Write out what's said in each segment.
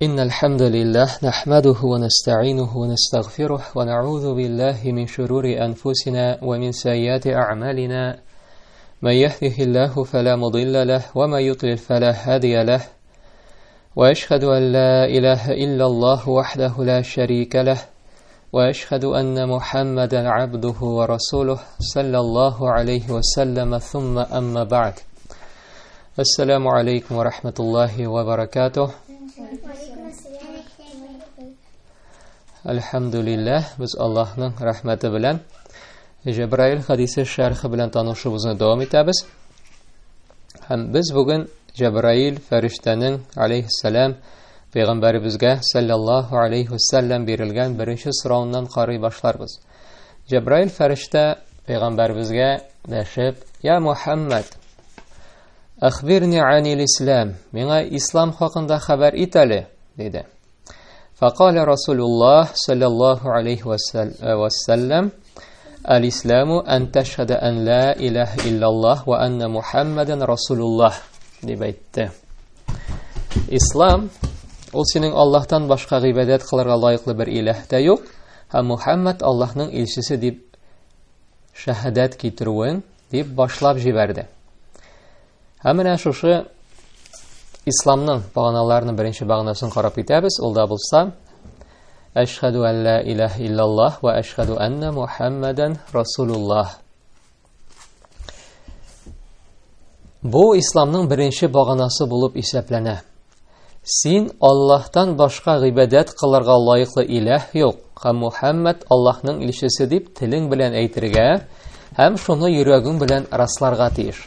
إن الحمد لله نحمده ونستعينه ونستغفره ونعوذ بالله من شرور أنفسنا ومن سيئات أعمالنا من يهده الله فلا مضل له وما يضلل فلا هادي له وأشهد أن لا إله إلا الله وحده لا شريك له وأشهد أن محمدا عبده ورسوله صلى الله عليه وسلم ثم أما بعد السلام عليكم ورحمة الله وبركاته. Alhamdulillah, biz Allah'ın rahmeti bilen Cebrail hadisi şerhi bilen tanışımızı devam etamiz. Hem biz bugün Cebrail feriştenin aleyhisselam Peygamberimizge sallallahu aleyhi ve sellem berilgen birinci sıraundan qarıy başlarız. Cebrail ferişte Peygamberimizge deşip, ya Muhammed, akhbirni anil İslam, mena İslam hakkında haber itali, dedi. فقال رسول الله صلى الله عليه وسلم الإسلام أن تشهد أن لا إله إلا الله وأن محمدا رسول الله debeytti. İslam, ol senin Allah'tan başka ibadet kılarga layıklı bir ilah da yok. Hem Muhammed Allah'ın elçisi deyip şehadet getiruen deyip başlap jiberdi. Hemen şuşu İslam'ın bağınalarının birinci bağınasını qarab etəbiz. Ol da bulsa, Əşhədu ən la ilahe illallah və əşhədu ənə Muhammədən Rasulullah. Bu, İslam'ın birinci bağınası bulup isəplənə. Sen Allah'tan başqa ibadət qılarga layıqlı ilah yox. Həm Muhammed Allah'ın ilçisi deyip tilin bilən eytirgə, həm şunu yürəgin bilən rastlarga tiyir.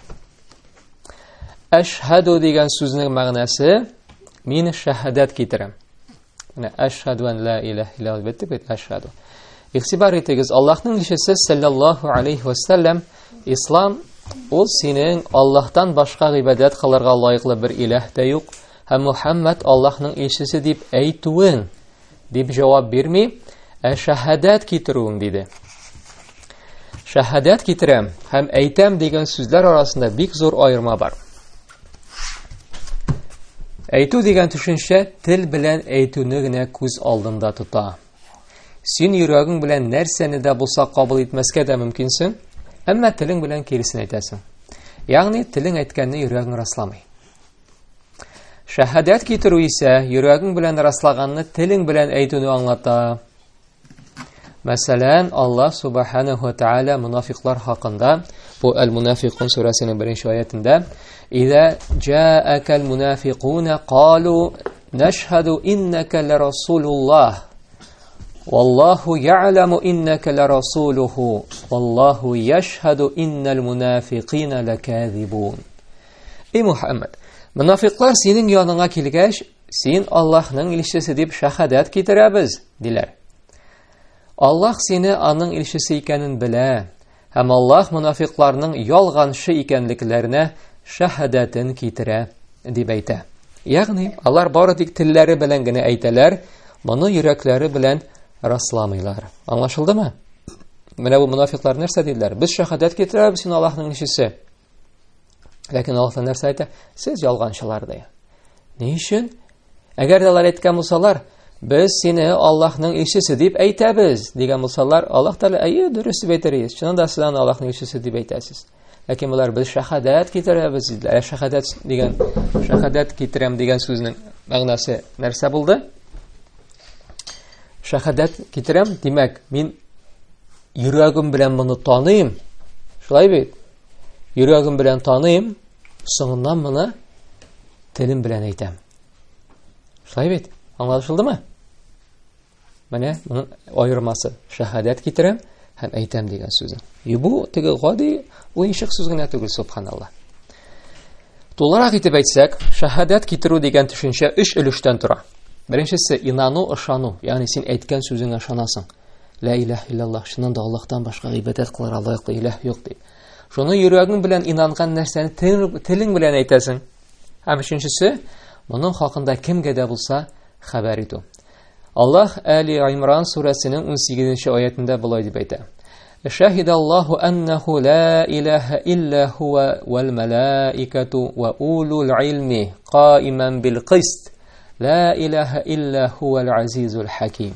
Əşhədu degen sözünün məqnəsi, min şəhədət getirəm. Yəni, əşhədu ən la ilahe illallah bittik, əşhədu. İxtibar etiniz, Allah'ın ilçisi sallallahu aleyhi ve sellem, İslam, o senin Allah'tan başqa ibadət qılarga layıqlı bir ilah da yox, həm Muhammed Allah'ın ilçisi deyip eytuun, deyip cevap vermeyip, şəhədət getirun, dedi. Şəhədət getirəm, həm eytəm degen sözler arasında bir zor ayırma var. Eytu degen düşünce til bilen eytunugine көз aldında tuta. Sen yüreğin bilen nerseni de bulsa kabul etmezke de mümkünsün, ama tilin bilen kerisini eytesin. Yani tilin eytkenini yüreğin rastlamay. Şehadet getiru ise yüreğin bilen rastlaganını tilin bilen eytunu anlata. Mesela Allah subhanahu ve teala münafiklar hakkında, bu El-Münafikun suresinin 1. ayetinde, İza ca'akal munafiquna qalu nashhadu innaka larasulullah wallahu ya'lamu innaka larasuluhu wallahu yashhadu innal munafiqina lakazibun. Ey Muhammed, münafiklar senin yanına kelgəç, sen Allah'ın ilçisi deyip şahadat getirəbiz, diler. Allah seni anın ilçisi ikenin bile, hem Allah münafiklarının yalğançı ikenliklerine şahadatın kitire deyip eyte. Yani Allah bari dik tilleri bilen gene eyteler, bunu yürekleri bilen rastlamaylar. Anlaşıldı mı? Mene bu münafiklar nerse dediler? Biz şahadat getiririz sen Allah'ın işisi. Lakin Allah nerse eyte? Siz yalğançılar diye. Ne için? Eğer de Allah etken bulsalar, biz seni Allah'ın işisi deyip eytebiz degen bulsalar, Allah da iyi dürüst beyteriyiz. Şunun da sizden Allah'ın işisi deyip eytesiz. Lakin bunlar biz şahadat getirəbiz dediler. Şahadat getirəm degen sözünün məqnəsi nərsə buldu? Şahadat getirəm demək, men yüreğim bilen bunu tanıyım. Şulay beyt. Yüreğim bilen tanıyım, sonundan bunu tilim bilen eytəm. Şulay beyt. Anlaşıldı mı? Mene bunun ayırması. Şahadat getirəm, hem eytem degen sözün. Bu tege gadi o inşiq sözüne tügül subhanallah. Tolarak etip etsek, şahadat getiru degen düşünce 3 ülüşten tura. Birincisi inanu, ışanu. Yani sen eytken sözüne ışanasın. La ilahe illallah. Şundan da Allah'tan başka ibadet kılar layıklı ilah yok deyip. Şunu yüreğin bilen inangan nerseni tilin bilen eytesin. Hem üçüncüsü, bunun hakkında kimge de bulsa haber etu. Allah Ali İmran suresinin 18. ayetinde bulay deyip eyte. Şehidallahu ennehu la ilahe illa huve vel melaiketu ve ulul ilmi qaimen bil qist ла илаха илля хувал азизул хаким.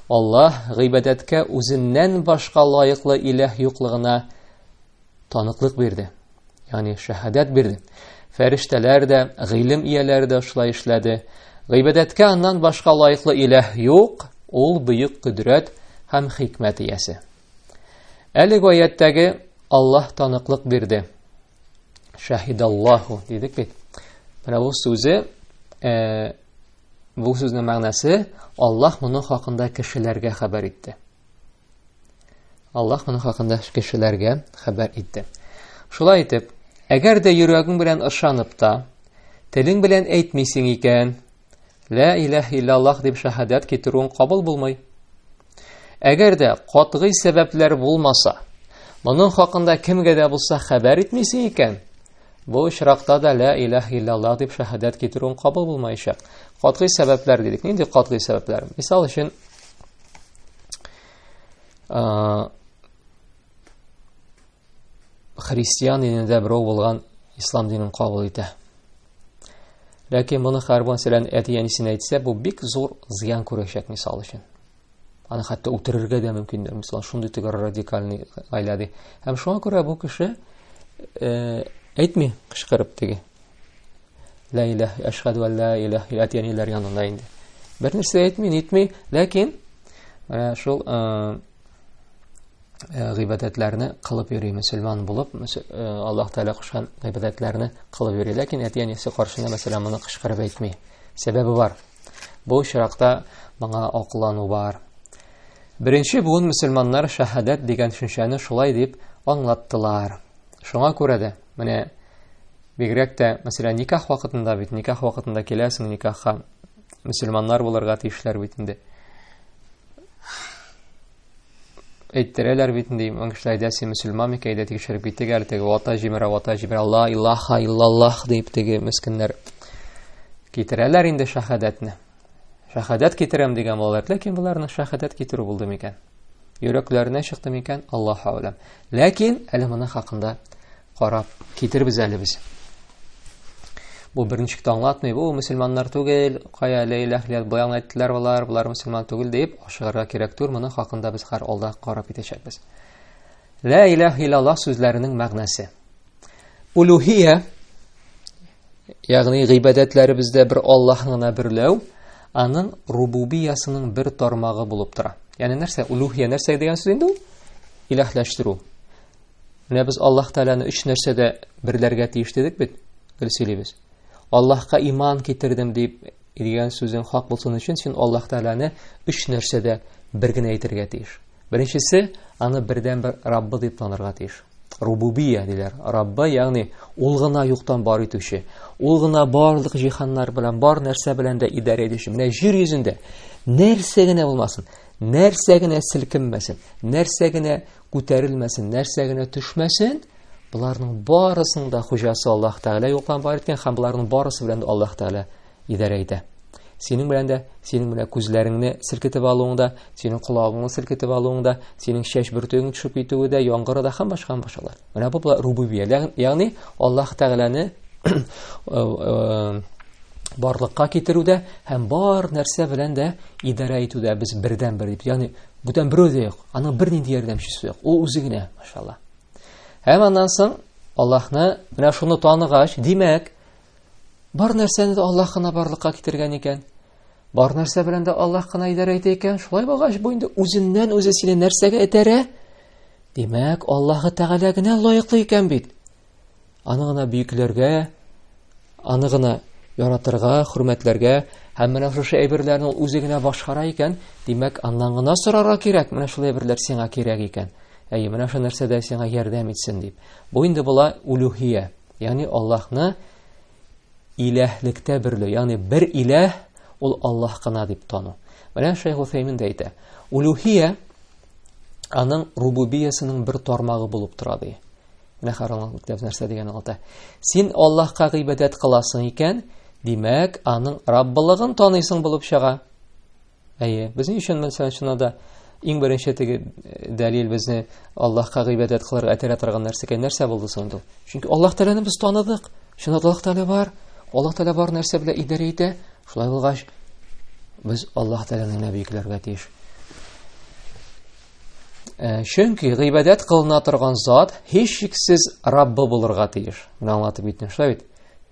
Аллаһ гыйбадәткә үзеннән башка лаеклы илаһ юклыгына таныклык бирде. Ягъни шаһадат бирде. Фәрештәләр дә, гыйлем ияләре дә шулай эшләде. Гыйбадәткә аннан башка лаеклы илаһ юк, ул бөек құдрәт һәм хикмәт иясе. Әлеге аяттәге Аллаһ таныклык бирде. Шаһидаллаһу дидек бит. Менә бу сүзе, бу сүзнең мәгънәсе Аллаһ моның хакында кешеләргә хәбәр итте. Аллаһ моның хакында кешеләргә хәбәр итте. Шулай итеп, әгәр дә йөрәгең белән ышанып та, телең белән әйтмисең икән, ла илаһа иллаллаһ дип шаһадат китерүең кабул булмый. Әгәр дә катгый сәбәпләр булмаса, моның хакында кемгә дә булса хәбәр итмисең икән, бу очракта да ла илаһа иллаллаһ дип шаһадат китерүең кабул булмаячак. Катгый сәбәпләр дидек. Нинди катгый сәбәпләр? Мисал өчен, христиан динендә берәү булган ислам динен кабул итә. Ләкин моны һәрбан сәлән әти-әнисенә әйтсә, бу бик зур зыян күрәчәк, мисал өчен. Аны хәтта үтерергә дә мөмкиндер. Мисал, шундый тигәр радикаль айлады. Һәм шуңа күрә бу кеше әйтми, кычкырып теге. Ла илаһа ашһаду ан ла илаһа илля әти-әниләр янында инде. Бер нәрсә әйтми, ләкин шул гыйбадәтләрне кылып йөри, мөселман булып, Аллаһ Тәгалә кушкан гыйбадәтләрне кылып йөри. Ләкин әти-әнисе каршында мәсәлән моны кычкырып әйтми. Сәбәбе бар. Бу очракта моңа аклану бар. Беренче бүген мөселманнар шаһадат дигән төшенчәне шулай дип аңлаттылар. Шуңа күрә дә, менә бигрәк тә, мәсәлән, никах вакытында бит, никах вакытында киләсең никахка, мөселманнар булырга тиешләр бит инде. Әйттерәләр бит инде, мөмкинләр син мөселман микән дә тикшереп китәгә, әле вата җимерә, ла илаһа иллаллаһ дип теге мискеннәр китерәләр инде шаһадатны. Шаһадат китерәм дигән булалар, ләкин буларның шаһадат китерү булды микән? Йөрәкләренә чыкты микән? Аллаһу а'лам. Ләкин әле моның хакында карап китербез әле без. Бу беренче аңлатмый, бу мөселманнар түгел, кая ла илаһа илля баян әйттеләр булар мөселман түгел дип ашыгарга кирәктер, моның хакында без һәр алда карап итәчәкбез. Ла илаһа иллаллаһ сүзләренең мәгънәсе. Улуһия, ягъни гыйбадәтләребездә бер Аллаһны гына берләү, аның рубубиясының бер тармагы булып тора. Ягъни нәрсә? Улуһия нәрсә дигән сүз инде ул? Илаһләштерү. Менә без Аллаһ Тәгаләне өч нәрсәдә берләргә тиеш дидек бит, сөйлибез. Аллаһка иман китердем дип дигән сүзең хак булсын өчен син Аллаһ Тәгаләне өч нәрсәдә бер генә әйтергә тиеш. Беренчесе, аны бердән-бер Раббы дип танырга тиеш. Рубубия диләр. Раббы, ягъни ул гына юктан бар итүче, ул гына барлык җиһаннар белән, бар нәрсә белән дә идарә итүче. Менә җир йөзендә нәрсә генә булмасын, нәрсә генә селкенмәсен, нәрсә генә күтәрелмәсен, нәрсә генә төшмәсен, буларның барысының да хуҗасы Аллаһ Тәгалә юктан бар иткән һәм буларның барысы белән Аллаһ Тәгалә идарә итә. Синең белән күзләреңне селкетеп алуыңда, синең колагыңны селкетеп алуыңда, синең чәч бөртегең төшеп китүендә, яңгырда һәм башкалар. Менә бу рубубия, ягъни Аллаһ Тәгаләне барлыкка китерүдә һәм бар нәрсә белән дә идарә итүдә без бердән-бер дип, ягъни бүтән берү дә юк, аның бернинди ярдәмчесе юк, ул үзе генә, машалла. Һәм аннан соң Аллаһны менә шуны таныгач, димәк, бар нәрсәне дә Аллаһ гына барлыкка китергән икән. Бар нәрсә белән дә Аллаһ гына идарә итә икән. Шулай булгач, бу инде үзеннән үзе сине нәрсәгә этәрә? Димәк, Аллаһ Тәгалә генә лаеклы икән бит. Аны гына бөекләргә, аны гына яратырга, хөрмәтләргә, һәм менә шушы әйберләрне ул үзе генә башкара икән. Димәк, аннан гына сорарга кирәк. Менә шул әйберләр сиңа кирәк икән. Менә шу нәрсәдә сиңа ярдәм итсен дип. Бу инде була улуһия, ягъни Аллаһны иләһлектә берле, ягъни бер иләһ ул Аллаһ гына дип тану. Менә Шәйх Усаймин дә әйтә. Улуһия аның рубубиясының бер тармагы булып тора ди. Менә харанлык дип нәрсә дигән алда. Син Аллаһка гыйбадәт кыласың икән, димәк, аның Раббылыгын таныйсың булып чыга. Безнең өчен мәсәлән шунда иң беренче теге дәлил безне Аллаһка гыйбадәт кылырга әтәрә торган нәрсә булды соң. Чөнки Аллаһ Тәгаләне без таныдык. Шуңа Аллаһ Тәгалә бар. Аллаһ Тәгалә бар нәрсә белән идарә итә. Шулай булгач, без Аллаһ Тәгаләне биекләргә тиеш. Чөнки гыйбадәт кылына торган зат һичшиксез Раббы булырга тиеш. Менә аңлатып битне, шулай бит.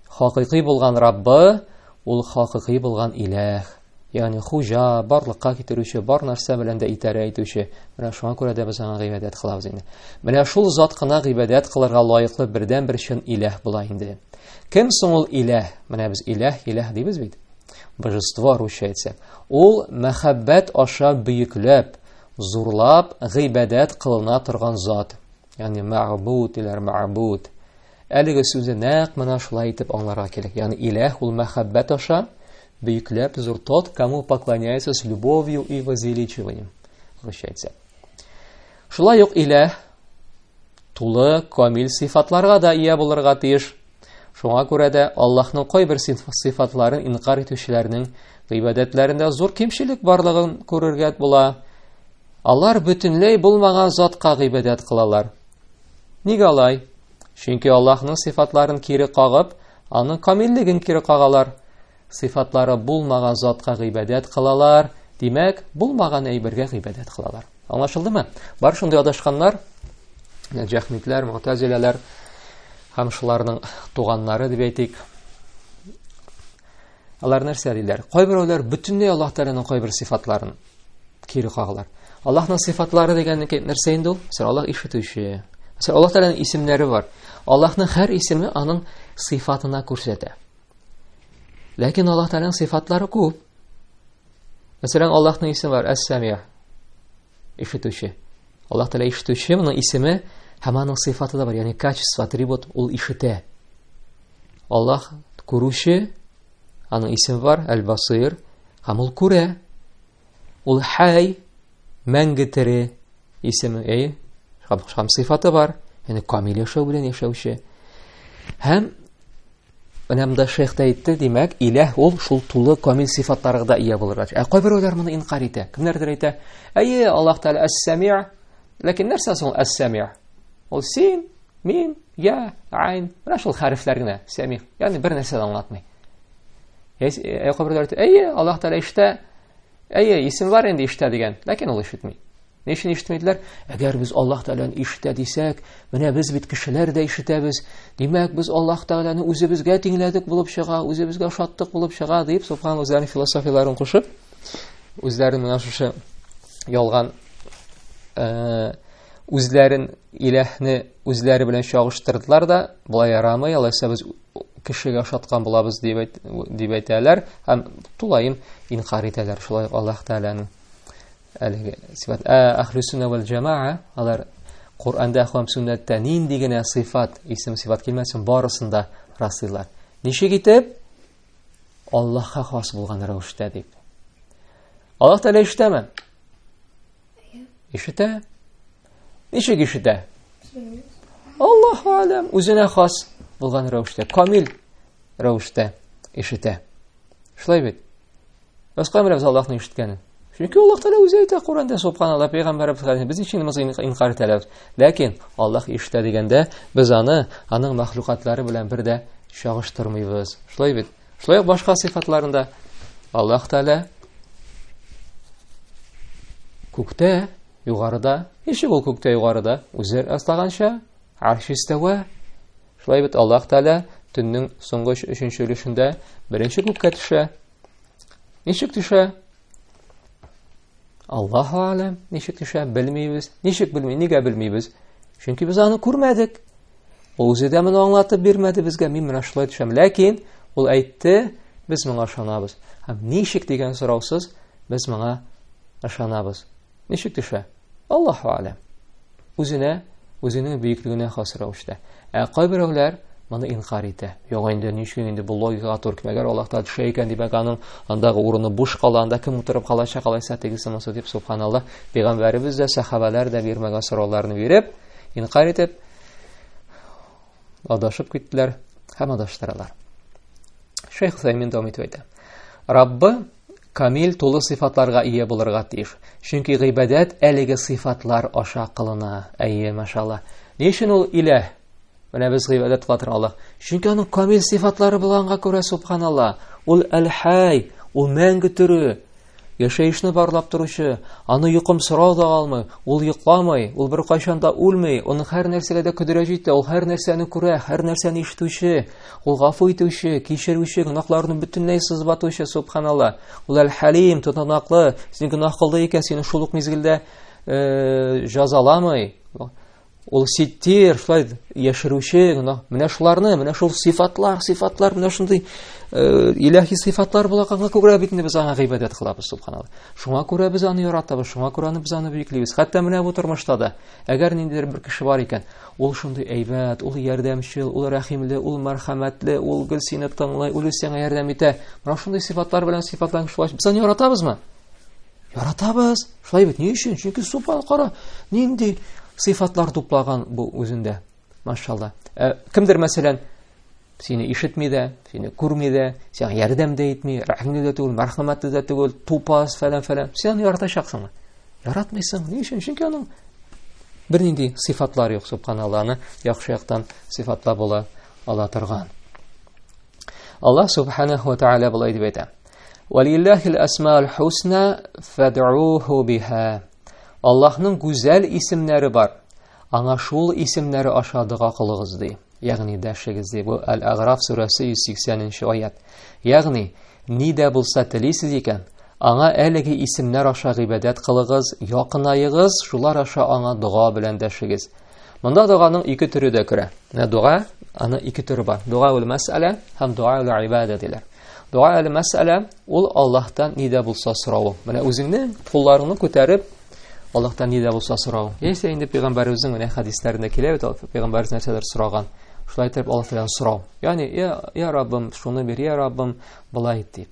Хакыйкый булган Раббы, ул хакыйкый булган Илаһ. Ягъни хуҗа, барлыкка китерүче, бар нәрсә белән дә итәрә итүче. Менә шуңа күрә дә без аңа гыйбадәт кылабыз инде. Менә шул зат кына гыйбадәт кылырга лаеклы бердән-бер чын Илаһ була инде. Кем соң ул Илаһ? Менә без Илаһ дибез бит. Божество русча әйтсәк. Ул мәхәббәт аша бөекләп, зурлап гыйбадәт кылына торган зат. Ягъни маъбуд иләр маъбуд. Әлеге сүзне нәкъ менә шулай итеп аңларга кирәк. Ягъни Илаһ ул мәхәббәт аша бөекләп, зур тот, кому поклоняется с любовью и возвеличиванием. Русча әйтсәк. Шулай ук Илаһ тулы, камил сифатларга да ия булырга тиеш. Шуңа күрә дә Аллаһның кайбер сифатларын инкар итүчеләрнең гыйбадәтләрендә зур кимчелек барлыгын күрергә була. Алар бөтенләй булмаган затка гыйбадәт кылалар. Нигә алай? Чөнки Аллаһның сифатларын кире кагып, аның камиллеген кире кагалар. Сифатлары булмаган затка гыйбадәт кылалар. Димәк, булмаган әйбергә гыйбадәт кылалар. Аңлашылдымы? Бар шундый адашканнар, Җәхмитләр, Муътазиләләр, һәм шуларның туганнары дип әйтик. Алар нәрсә диләр? Кайберәүләр бөтенләй Аллаһ Тәгаләнең кайбер сифатларын кире кагалар. Аллаһның сифатлары дигән нәрсә инде ул? Аллаһ ишетүче. Аллаһ Тәгаләнең исемнәре бар. Аллаһның һәр исеме аның сифатына күрсәтә. Ләкин Аллаһ Тәгаләнең сифатлары күп. Мәсәлән, Аллаһның исеме бар, Әс-Сәмиъ, ишетүче. Аллаһ Тәгалә ишетүче, моның исеме һәм аның сифаты да бар, ягъни качество, атрибут, ул ишетә. Аллаһ күрүче, аның исеме бар, Әл-Басир, һәм ул күрә. Ул Хай, мәңге тере исеме, һәм сифаты бар, ягъни камил яшәү белән яшәүче. Һәм Менә шейх та әйтте, димәк, Илаһ ул шул тулы камил сифатларга да ия булырга. Кайберәүләр моны инкар итә. Кемнәрдер әйтә? Әйе, Аллаһ Тәгалә Әс-Сәмиъ, ләкин нәрсә соң Әс-Сәмиъ? Ул син, мин, я, айн, менә шул хәрефләр генә, Сәмиъ. Ягъни бер нәрсә дә аңлатмый. Кайберәүләр әйтә, әйе, Аллаһ Тәгалә ишетә. Әйе, исем бар инде ишетә дигән, ләкин ул ишетми. Ни өчен ишетмәйдләр? Әгәр без Аллаһ Тәгаләне ишетә дисәк, менә без бит кешеләр дә ишетәбез. Димәк, без Аллаһ Тәгаләне үзебезгә тиңләдек булып чыга, үзебезгә ошаттык булып чыга дип, субхан үзләренең философияларын кушып, үзләренең менә шушы ялган үзләрен Илаһне үзләре белән чагыштырдылар да, булай ярамый, алайса без кешегә ошаткан булабыз дип әйтәләр, һәм тулаем инкар итәләр шулай Аллаһ Тәгаләнең әлеге сифат. Әһлү сунна вал җамаа, алар Куръанда һәм сүннәттә нинди генә сифат, исем сифат килмәсен, барысында расыйлар. Ничек итеп? Аллаһка хас булган рәвештә дип. Аллаһ Тәгалә ишетәме? Ишетә. Ничек ишетә? Аллаһу алам, үзенә хас булган рәвештә, камил рәвештә ишетә. Шулай бит. Башка берәү Аллаһны ишеткәнен. Чөнки Аллаһ Тәгалә үзе әйтә Куръанда, субханаллаһ, пәйгамбәрбез, без өчен инкар итәләр. Ләкин Аллаһ ишетә дигәндә, без аны аның мәхлукатлары белән бер дә чагыштырмыйбыз. Шулай бит. Шулай башка сифатларында Аллаһ Тәгалә күктә, югарыда, ничек ул күктә, югарыда, үзе аслаганча, арш истәвә. Шулай бит Аллаһ Тәгалә төннең соңгы 3-нче өлешендә беренче күккә төшә. Ничек төшә? Аллаһу алам, ничек төшә, белмибез. Ничек белми, нигә белмибез? Чөнки без аны күрмәдек. Ул үзе дә моны аңлатып бирмәде безгә, мин менә шулай төшәм. Ләкин ул әйтте, без моңа ышанабыз. Һәм ничек дигән сораусыз без моңа ышанабыз. Ничек төшә? Аллаһу алам. Үзенең бөеклегенә хас рәвештә. Кайберәүләр моны инкар итә. Юк инде, ничек инде бу логикага туры килмәгәр, Аллаһ Тәгалә төшә икән дип, аның андагы урыны буш калганда кем утырып калачак, алайса тегесе монсы дип, субханаллаһ, пәйгамбәрбез дә, сахабалар да бирмәгән сорауларны биреп, инкар итеп, адашып киттеләр һәм адаштыралар. Шейх Усаймин дәвам итеп әйтә. Раббы камил тулы сифатларга ия булырга тиеш. Чөнки гыйбадәт әлеге сифатлар аша кылына. Әйе, машалла. Ни өчен ул Илаһ? Менә без гыйбадәт кыла торгалык. Чөнки аның камил сыйфатлары булганга күрә, субханалла, ул әл-хай, ул мәңге тере, яшәешне барлап торучы, аны йокым сорау да алмый, ул йокламый, ул бер кайчан да үлмәй, аның һәр нәрсәгә дә көдрәт җитә, ул һәр нәрсәне күрә, һәр нәрсәне ишетүче, ул гафу итүче, кичерүче, гөнаһларны бөтенләй сызбатучы, субханалла. Ул әл-халим, тотанаклы, син гөнаһ кылды икән, сине шул ук мизгелдә җәзаламый. Ул ситтир, шулай яшерүче, менә шуларны, менә шул сыйфатлар, менә шундый илаһи сыйфатлар булганга күрә бит без аңа гыйбадәт кылабыз, субханалла. Шуңа күрә без аны яратабыз, шуңа күрә без аны биеклибез. Хәтта менә бу тормышта да, әгәр ниндидер бер кеше бар икән, ул шундый әйбәт, ул ярдәмчел, ул рәхимле, ул мәрхәмәтле, ул гел сине тыңлый, ул сиңа ярдәм итә. Менә шундый сыйфатлар белән сыйфатланган кеше без аны яратабызмы? Яратабыз. Шулай бит, ни өчен? Чөнки субхан кара, нинди сыйфатлар туплаган бу үзендә. Машалла. Кемдер мәсәлән сине ишетми дә, сине күрми дә, сиңа ярдәм дә итми, рәхимле дә түгел, мәрхәмәтле дә түгел, тупас фәлән. Син яратачаксыңмы? Яратмыйсың. Ни өчен? Чөнки аның бер нинди сыйфатлар юк, субханалланы яхшы яктан сыйфатлап була ала торган. Аллаһ субханаһу ва тааля булай дип әйтә: "Валиллахил асмаул хусна фад'ууху биха." Аллаһның гүзәл исемнәре бар. Аңа шул исемнәре аша дуа кылыгыз ди. Ягъни дәшегез ди. Бу Әл-Ағраф сурәсе 180-нче аят. Ягъни ни дә булса телисез икән, аңа әлеге исемнәр аша гыйбадәт кылыгыз, якынайыгыз, шулар аша аңа дуа белән дәшегез. Монда дуаның ике төре дә керә. Дуа, аны ике төре бар. Дуаул мәсьәлә һәм дуаул ибадә диләр. Дуаул мәсьәлә ул Аллаһтан ни дә булса сорау. Менә үзеңнең кулларыңны күтәреп Аллаһтан ни дә булса сорау. Яисә инде пәйгамбәребезнең менә хәдисләрендә килә бит, пәйгамбәребез нәрсәләр сораган. Шулай итеп Аллаһтан сорау. Ягъни я Раббым, шуны бир, я Раббым, булай ит дип.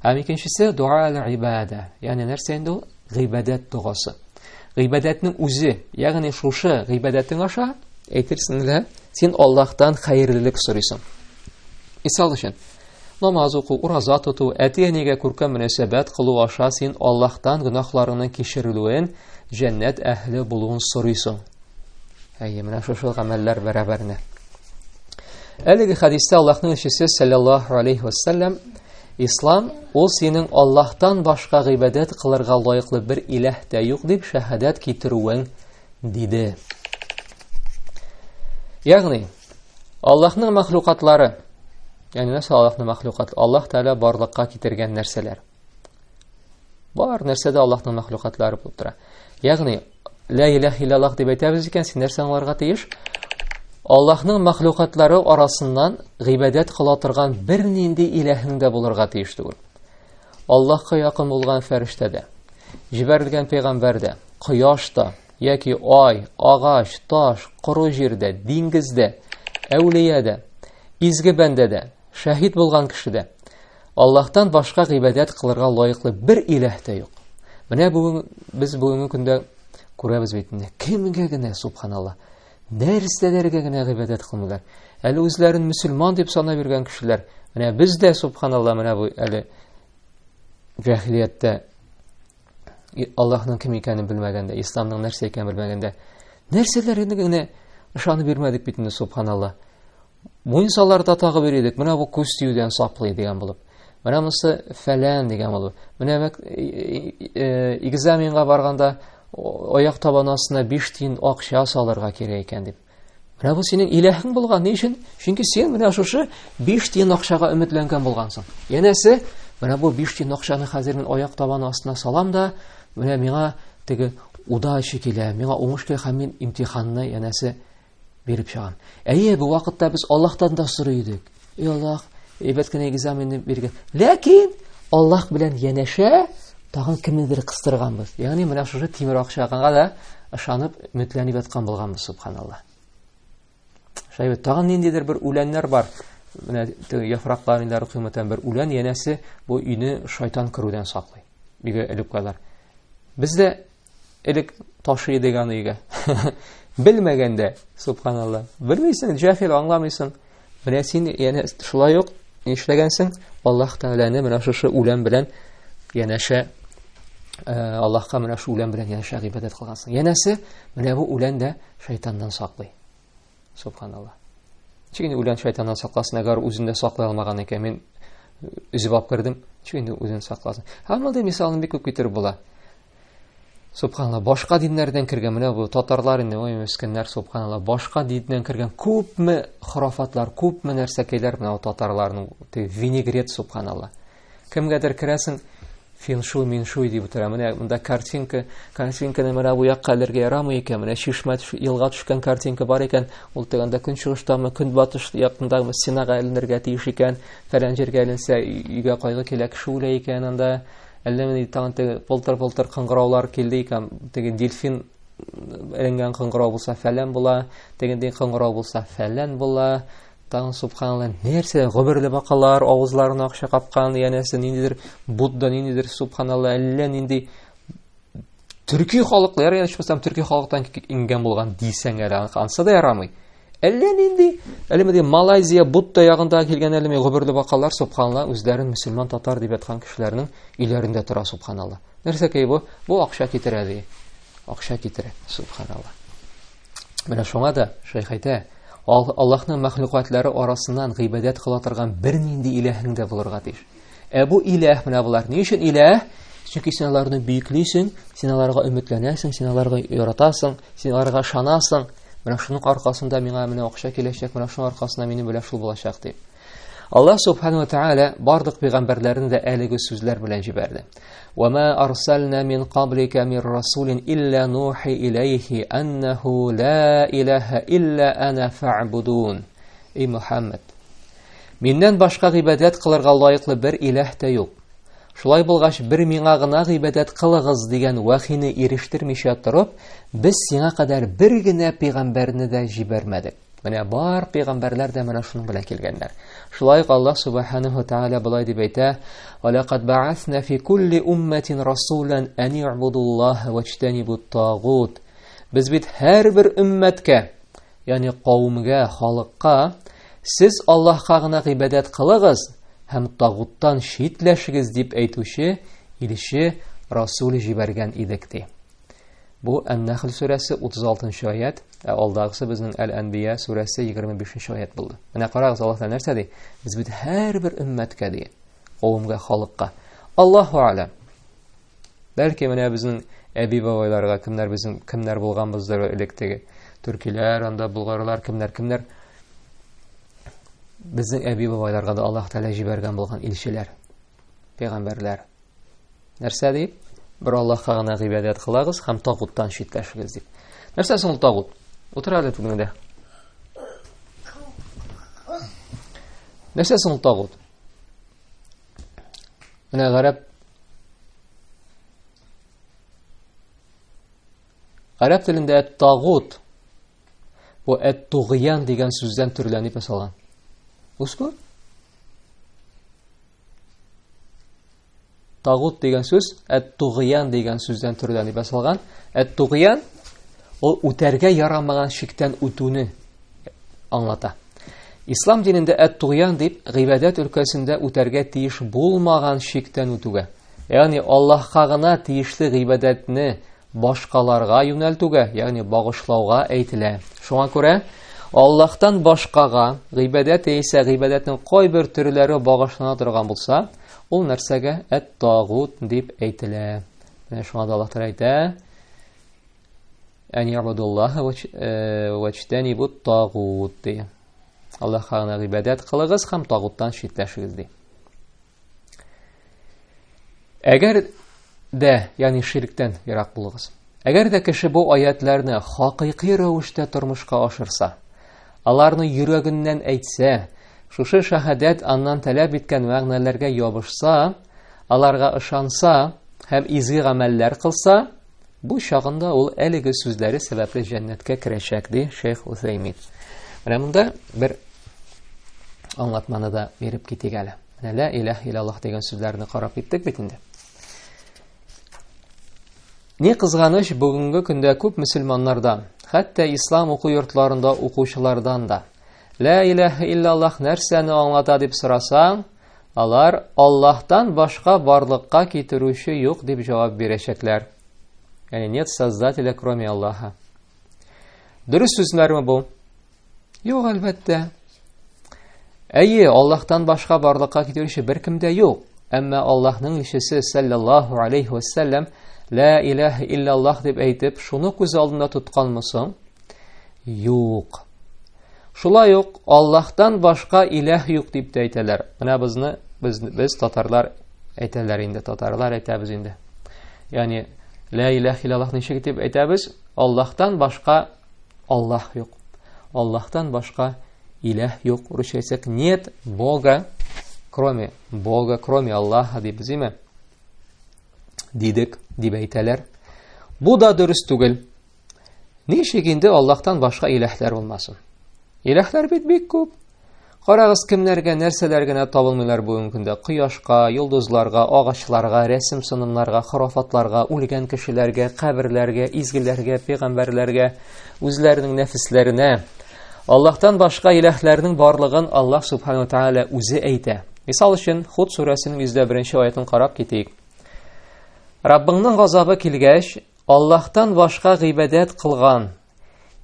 Һәм икенчесе дуаул ибадә. Ягъни нәрсә инде ул? Гыйбадәт дуасы. Гыйбадәтнең үзе, ягъни шушы гыйбадәтең аша әйтерсең лә син Аллаһтан хәерлелек сорыйсың. Мисал өчен, намаз уку, ураза тоту, әти-әнигә күркәм мөнәсәбәт кылу аша син Аллаһтан гөнаһларының кичерелүен, җәннәт әһле булуын сорыйсың. Менә шушы гамәлләр бәрабәренә. Әлеге хәдистә Аллаһның элчесе саллаллаһу алейхи ва саллям, ислам ул синең Аллаһтан башка гыйбадәт кылырга лаеклы бер илаһ тә юк дип шаһадат китерүең диде. Ягъни Аллаһның мәхлукатлары, ягъни нәрсә Аллаһның мәхлукаты? Аллаһ Тәгалә барлыкка китергән нәрсәләр. Бар нәрсәдә Аллаһның мәхлукатлары булып тора. Ягъни ла илаһа иллаллаһ дип әйтәбез икән, син нәрсә аңларга тиеш? Аллаһның мәхлукатлары арасыннан гыйбадәт кыла торган бер нинди илаһың да булырга тиеш түгел. Аллаһка якын булган фәрештә дә, җибәрелгән пәйгамбәр дә, кояш та, яки ай, агач, таш, коры җирдә, диңгездә, әүлия дә, изге бәндә дә, шаһид булган кеше дә, Аллаһтан башка гыйбадәт кылырга лаеклы бер илаһ та юк. Менә без бүгенге көндә күрәбез бит инде. Кемгә генә, субханалла, нәрсәләргә генә гыйбадәт кылмыйлар. Әле үзләрен мөселман дип санап йөргән кешеләр, менә бездә, субханалла, менә бу әле җаһилияттә Аллаһның кем икәнен белмәгәндә, исламның нәрсә икәнен белмәгәндә, нәрсәләргә генә ышанып бирмәдек бит инде, субханалла. Муйнсаларда тагы бер идек, менә бу күз тиюдән саклый дигән булып. Менә монысы фәлән дигән булып. Менә экзаменга барганда аяк табанасына 5 тиен акча салырга кирәк икән дип. Менә бу синең илаһың булган. Ни өчен? Чөнки син менә шушы 5 тиен акчага өметләнгән булгансың. Янәсе, менә бу 5 тиен акчаны хәзер мин аяк табанасына салам да, менә миңа теге удача килә, миңа уңыш килә һәм мин имтиханны янәсе биреп чыгам. Әйе, бу вакытта без Аллаһтан да сорый идек. Эй Аллаһ, әйбәт кенә экзаменны биргән. Ләкин Аллаһ белән янәшә тагын кемнедер кыстырганбыз. Ягъни менә шушы тимер акчага да ышанып, өметләнеп яткан булганбыз, субханалла. Шәйбәт тагын ниндидер бер үләннәр бар. Менә яфракларында рухимәтән бер үлән, янәсе бу өйне шайтан кирүдән саклый. Бигә элеп калар. Бездә элек ташый дигән өйгә. Белмәгәндә, субханалла. Белмисең, җаһил аңламыйсың. Менә син яне шулай ук нишләгәнсең? Аллаһ Тәгаләне менә шушы үлән белән янәшә, Аллаһка менә шу үлән белән янәшә гыйбадәт кылгансың. Янәсе, менә бу үлән дә шайтандан саклый. Субханалла. Чигенде үлән шайтаннан сакласын, әгәр үзендә саклый алмаган икән, мин үзеп алып кердем, чигенде үзен сакласын. Һәм мисалын бик күп китереп була. Субханалла, башка диннәрдән кергән, менә бу татарлар инде, ой мескеннәр, субханалла, башка диннән кергән күпме хорафатлар, күпме нәрсәкәйләр менә татарларның, винегрет, субханалла. Кемгәдер керәсең, финшуй, миншуй дип утыра. Менә монда картинканы менә бу якка алырга ярамый икән. Менә чишмә елга төшкән картинка бар икән. Ул тегендә көнчыгыштамы, көнбатыш якындагы стенага эленергә тиеш икән. Фәлән җиргә эленсә, өйгә кайгы килә, кеше үлә икән анда. Әллә менә тагын полтыр-полтыр кыңгыраулар килде икән. Теге дельфин эленгән кыңгырау булса фәлән була, тегендә кыңгырау булса фәлән була. Тагын субханалла, нәрсә гөберле бакалар, авызларына акча капкан, янәсе ниндидер Будда, ниндидер субханалла, әллә нинди төрки халыклар, ячмасам төрки халыктан ингән булган дисәң әле, ансы да ярамый. Әллә нинди, әле Малайзия, Будда ягында килгән әле гөберле бакалар субханалла үзләрен мөселман татар дип аткан кешеләрнең иләрендә тора субханалла. Нәрсә кей бу? Бу акча китерә ди. Акча китерә субханалла. Менә шуңа да шәйх әйтә, Аллаһның мәхлукатлары арасыннан гыйбадәт кыла торган бер нинди илаһың да булырга тиеш. Бу илаһ менә булар. Ни өчен илаһ? Чөнки син аларны бийеклисең, син аларга өметләнәсең, син аларга яратасың, син аларга ышанасың. Менә шуның аркасында миңа менә акча киләчәк, менә шуның аркасында минем белән шул булачак дип. Аллаһ субханаһу ва тааля бардык пәйгамбәрләрен дә әлеге сүзләр белән җибәрде. Ва ма арсална мин qablika мир расулин илля нухи илейхи аннаху ла илаха илля ана фа'будун. Эй Мухаммад, миннән башка гыйбадәт кылырга лаеклы бер илаһ та юк. Шулай булгач, бер миңа гына гыйбадәт кылыгыз дигән вахины ирештермичә торып, без сиңа кадәр бер генә пәйгамбәрне дә җибәрмәдек. Менә бар пәйгамбәрләр дә менә шуның белән килгәннәр. Шулай ук Аллаһ субханаһу ва тааля булай дип әйтә: "Ва лaqad ba'athna fi kulli ummatin rasulan an ya'budullaha wajtanibut taghut." Без бит һәрбер уммәткә, ягъни кавымга, халыкка, сез Аллаһка гына гыйбадәт кылыгыз һәм тагуттан шитләшегез дип әйтүче илче расул җибәргән идек ди. Бу Ан-Нахл сүрәсе 36-нчы аят, алдагысы безнең Әл-Анбия сүрәсе 25-нчы аят булды. Менә карагыз, Аллаһ Тәгалә нәрсә ди? Без бит һәрбер уммәткә ди, кавымга, халыкка. Аллаһу а'лам. Бәлки менә безнең әби бабайларга кемнәр булганбыздыр электеге төркиләр, анда булгарлар, кемнәр безнең әби бабайларга да Аллаһ Тәгалә җибәргән булган илчеләр, пәйгамбәрләр. Нәрсә ди? Бер Аллаһка гына гыйбадәт кылагыз һәм тагуттан шитләшегез дип. Нәрсә соң ул тагут? Утыра әле түгендә. Нәрсә соң ул тагут? Менә гарәп телендә тагут бу әт-тугъян дигән сүздән төрләнеп ясалган. Узгы? Тагут дигән сүз әт-тугъян дигән сүздән төрләнеп ясалган. Әт-тугъян ул үтәргә ярамаган шиктән үтүне аңлата. Ислам динендә әт-тугъян дип гыйбадәт өлкәсендә үтәргә тиеш булмаган шиктән үтүгә, ягъни Аллаһка гына тиешле гыйбадәтне башкаларга юнәлтүгә, ягъни багышлауга әйтелә. Шуңа күрә Аллаһтан башкага гыйбадәт исә гыйбадәтнең кайбер төрләре багышлана торган булса, ул нәрсәгә әт-тагут дип әйтелә. Менә шуңа да Аллаһ Тәгалә әйтә: "Ан ябудуллаһа ваҗтанибут тагут." Аллаһка гына гыйбадәт кылыгыз һәм тагуттан шитләшегез ди. Әгәр дә, ягъни ширктән ярак булыгыз. Әгәр дә кеше бу аятларны хакыйкый рәвештә тормышка ашырса, аларны йөрәгеннән әйтсә, шушы шаһадәт аннан таләп иткән мәгънәләргә ябышса, аларга ышанса һәм изге гамәлләр кылса, бу чагында ул әлеге сүзләре сәбәпле җәннәткә керәчәк ди Шейх Усаймин. Менә монда бер аңлатманы да берип китик әле. Менә ла илаһ иллаллаһ дигән сүзләрне карап киттек бит инде. Ни кызганыч, бүгенге көндә күп мөселманнардан, хәтта ислам уку йортларында укучылардан да ла илаһа иллаллаһ нәрсәне аңлата дип сорасаң, алар Аллаһтан башка барлыкка китерүче юк дип җавап бирәчәкләр. Яни нет создателя кроме Аллаха. Дөрес сүзләрме бу? Юк, әлбәттә. Әйе, Аллаһтан башка барлыкка китерүче беркем дә юк. Әмма Аллаһның илчесе саллаллаһу алейхи ва саллям ла илаһа илляллаһ дип әйтеп, шуны күз алдында тотканмы соң? Юк. Шулай ук Аллаһтан башка илаһ юк дип тә әйтәләр. Менә без татарлар әйтәләр инде, татарлар әйтәбез инде. Ягъни ла илаһа илляллаһ ничек дип әйтәбез? Аллаһтан башка Аллаһ юк. Аллаһтан башка илаһ юк. Русча әйтсәк, нет Бога, кроме Аллаһа дип зиме? Дидек, дип әйтәләр. Бу да дөрес түгел. Ничек инде Аллаһтан башка илаһлар булмасын? Илаһлар бит бик күп. Карагыз, кемнәргә, нәрсәләр генә табылмыйлар бүгенге көндә? Кояшка, йолдызларга, агачларга, рәсем сынымнарга, харафатларга, үлгән кешеләргә, каберләргә, изгеләргә, пәйгамбәрләргә, үзләренең нәфесләренә. Аллаһтан башка илаһларның барлыгын Аллаһ субханаһу ва тааля үзе әйтә. Мисал өчен, Худ сүрәсенең 101-нче аятын карап китик. Раббыңның газабы килгәч, Аллаһтан башка гыйбадәт кылган,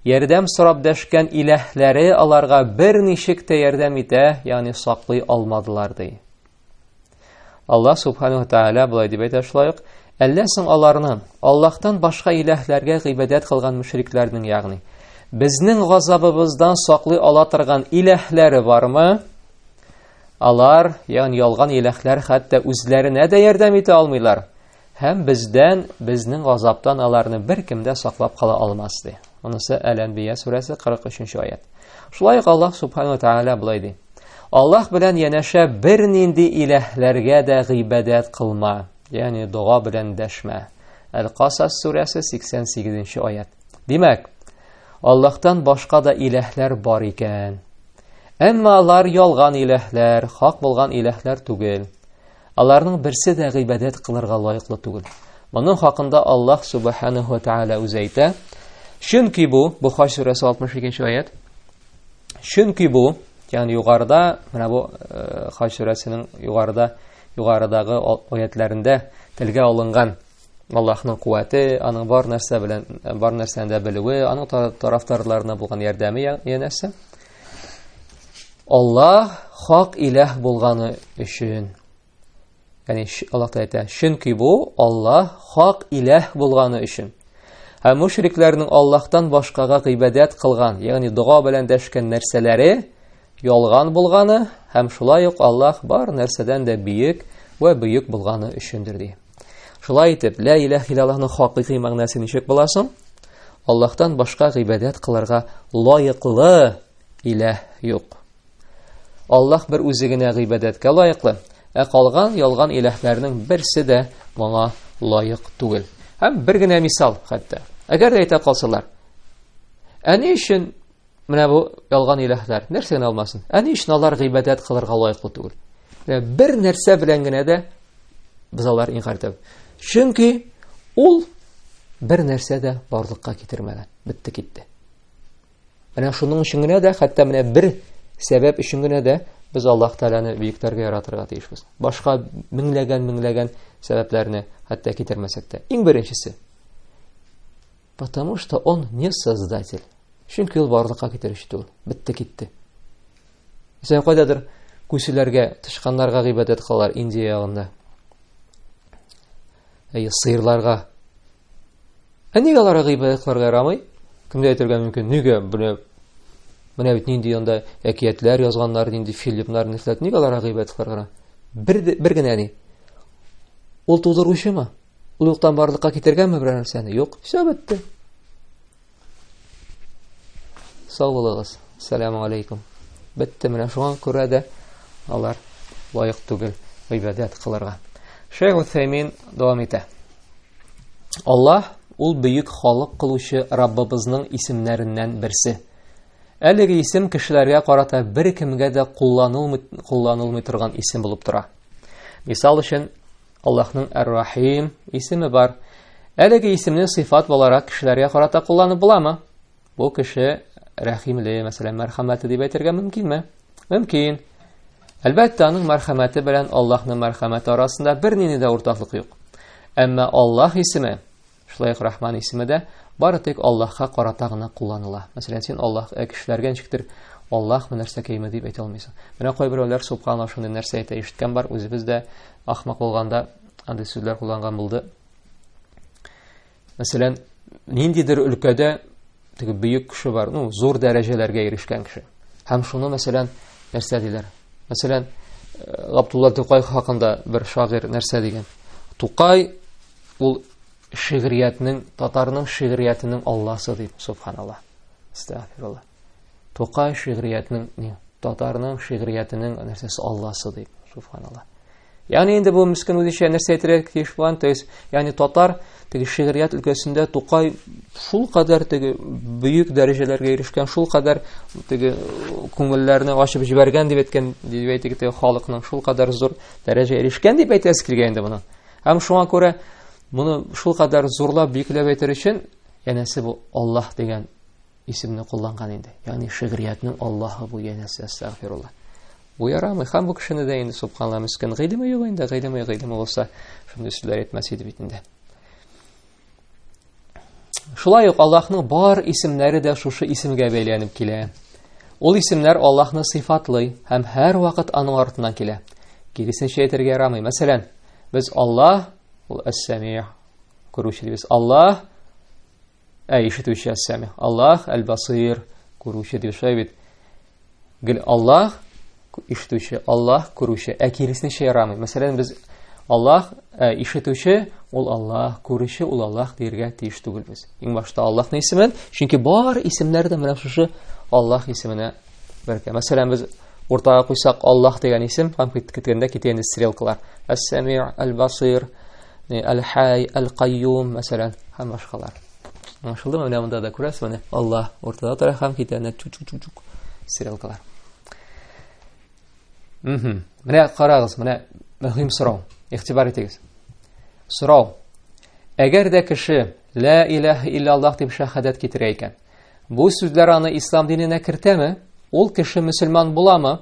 ярдәм сорап дәшкән илаһләре аларга бер ничек тә ярдәм итә, ягъни саклый алмадылар ди. Аллаһ субханаһу ва тааля булай дип әйтә шулай ук: "Әллә соң аларның Аллаһтан башка илаһләргә гыйбадәт кылган мөшрикләрнең, ягъни безнең газабыбыздан саклый ала торган илаһләре бармы? Алар, ягъни ялган илаһләр, хәтта үзләренә дә ярдәм итә алмыйлар. Һәм безнең газаптан аларны беркем дә саклап кала алмас" ди. Монысы Әл-Анбия сүрәсе 43-нче аят. Шулай ук Аллаһ субханаһу ва тааля булай ди: "Аллаһ белән янәшә бер нинди илаһләргә дә гыйбадәт кылма", ягъни дуа белән дәшмә. Әл-Касас сүрәсе 88-нче аят. Димәк, Аллаһтан башка да илаһләр бар икән. Әмма алар ялган илаһләр, хак булган илаһләр түгел. Аларның берсе дә гыйбадәт кылырга лаеклы түгел. Моның хакында Аллаһ субханаһу ва тааля үзе әйтә. Чөнки бу Хаҗ сүрәсе 62-нче аят. Чөнки бу, ягъни югарыда, менә бу Хаҗ сүрәсенең югарыдагы аятларында телгә алынган Аллаһның куәте, аның бар нәрсәндә белүе, аның тарафдарларына булган ярдәме янәсе. Аллаһ хак илаһ булганы өчен. Ягъни Аллаһ әйтә, чөнки бу Аллаһ хак илаһ булганы өчен. Һәм мушрикләрнең Аллаһтан башкага гыйбадәт кылган, ягъни дуа белән дәшкән нәрсәләре ялган булганы, һәм шулай ук Аллаһ бар нәрсәдән дә биек ва бөек булганы өчендер ди. Шулай итеп, ла илаһа илляллаһның хакыйкый мәгънәсе ничек буласын? Аллаһтан башка гыйбадәт кылырга лаеклы илаһ юк. Аллаһ бер үзе генә гыйбадәткә лаеклы, калган ялган илаһләрнең берсе дә моңа лаек түгел. Һәм бер генә мисал хәтта. Әгәр дә әйтә калсалар, ни өчен менә бу ялган илаһләр нәрсәне алмасын? Ни өчен алар гыйбадәт кылырга лаеклы түгел? Бер нәрсә белән генә дә без алар инкар итәбез. Чөнки ул бер нәрсә дә барлыкка китермәгән. Битте китте. Менә шуның өчен генә дә, хәтта менә бер сәбәп өчен генә дә без Аллаһ Тәгаләне бөекләргә яратырга тиешбез. Башка меңләгән сәбәпләрне хәтта китермәсәк тә. Иң беренчесе, потому что он не создатель. Чөнки ул барлыкка китерүче түгел. Битте китте. Сән кайдадыр күселәргә, тышканнарга гыйбадәт кылалар Индия ягында. Сыерларга. Нигә аларга гыйбадәт кылырга ярамый? Кемдә әйтергә мөмкин? Нигә менә бит нинди янда әкиятләр язганнар, нинди фильмнар нифләт, нигә аларга гыйбадәт кылырга? Бер генә ни. Ул тудыручымы? Ул юктан барлыкка китергәнме берәр нәрсәне? Юк, все бетте. Сау булыгыз. Ассаламу алейкум. Бетте, менә шуңа күрә дә алар лаек түгел гыйбадәт кылырга. Шейх Утсаймин дәвам итә. Аллаһ ул бөек халык кылучы Раббыбызның исемнәреннән берсе. Әлеге исем кешеләргә карата бер кемгә дә кулланылмый торган исем булып тора. Мисал өчен, Аллаһның Ар-Рахим исеме бар. Әлеге исемне сыйфат буларак кешеләргә карата кулланып буламы? Бу кеше рәхимле, мәсәлән, мәрхәмәтле дип әйтергә мөмкинме? Мөмкин. Әлбәттә, аның мәрхәмәте белән Аллаһның мәрхәмәте арасында бер нинди дә уртаклык юк. Әмма Аллаһ исеме, шулай ук Рахман исеме дә бары тик Аллаһка карата гына кулланыла. Мәсәлән, син Аллаһ кешеләргә ничектер Аллаһ бу нәрсә кәйме дип әйтә алмыйсың. Менә кайберәүләр субханаллах шундый нәрсә әйтә, ишеткән бар, үзебез дә ахмак булганда андый сүзләр кулланган булды. Мәсәлән, ниндидер өлкәдә теге бөек кеше бар, зур дәрәҗәләргә ирешкән кеше. Һәм шуны, мәсәлән, нәрсә диләр? Мәсәлән, Габдулла Тукай хакында бер шагыйрь нәрсә дигән? Тукай ул шигъриятның, татарның шигъриятының Аллаһы дип, субханаллах. Астагфирулlah. Тукай шигъриятның, татарның шигъриятының нәрсәсе Аллаһы дип, субханаллах. Ягъни инде бу мискин үзенчә нәрсә әйтергә тиеш булган, то есть, ягъни татар теге шигърият өлкәсендә Тукай шул кадәр теге бөек дәрәҗәләргә ирешкән, шул кадәр теге күңелләрне ачып җибәргән дип әйткән, дип әйтик, теге халыкның шул кадәр зур дәрәҗәгә ирешкән дип әйтәсе килгән инде моны. Һәм шуңа күрә моны шул кадәр зурлап, биекләп әйтер өчен, янәсе бу Аллаһ дигән исемне кулланган инде. Ягъни шигъриятның Аллаһы бу, янәсе, астагфирулlah. Бу ярамый, һәм бу кешене дә инде субханаллах мискин гыйлеме юк инде, гыйлеме булса, шундый сүзләр әйтмәс иде бит инде. Шулай ук Аллаһның бар исемнәре дә шушы исемгә бәйләнеп килә. Ул исемнәр Аллаһны сыйфатлый һәм һәр вакыт аның артыннан килә. Киресенчә әйтергә ярамый. Мәсәлән, без Аллаһ, ул Әс-Сәмиъ, күрүче дибез. Аллаһ, ишетүче, Әс-Сәмиъ. Аллаһ Әл-Басир, күрүче дибез. Шулай бит. Аллаһ ишетүче, Аллаһ күрүче. Киресенчә ярамый. Мәсәлән, без Аллаһ ишетүче, ул Аллаһ, күрүче, ул Аллаһ диергә тиеш түгелбез. Иң башта Аллаһның исемен, чөнки бар исемнәр дә менә шушы Аллаһ исеменә бергә. Мәсәлән, без уртага куйсак Аллаһ дигән исем, һәм киткәндә китә инде стрелкалар. Әс-Сәмиъ, Әл-Басир, Әл-Хай, Әл-Кайюм, мәсәлән, һәм башкалар. Аңлашылдымы? Менә монда да күрәсез, менә Аллаһ уртада тора һәм китә инде чук-чук стрелкалар. Менә карагыз, менә мөһим сорау. Игътибар итегез. Сорау. Әгәр дә кеше ла илаһа илляллаһ дип шаһадат китерә икән, бу сүзләр аны ислам диненә кертәме? Ул кеше мөселман буламы?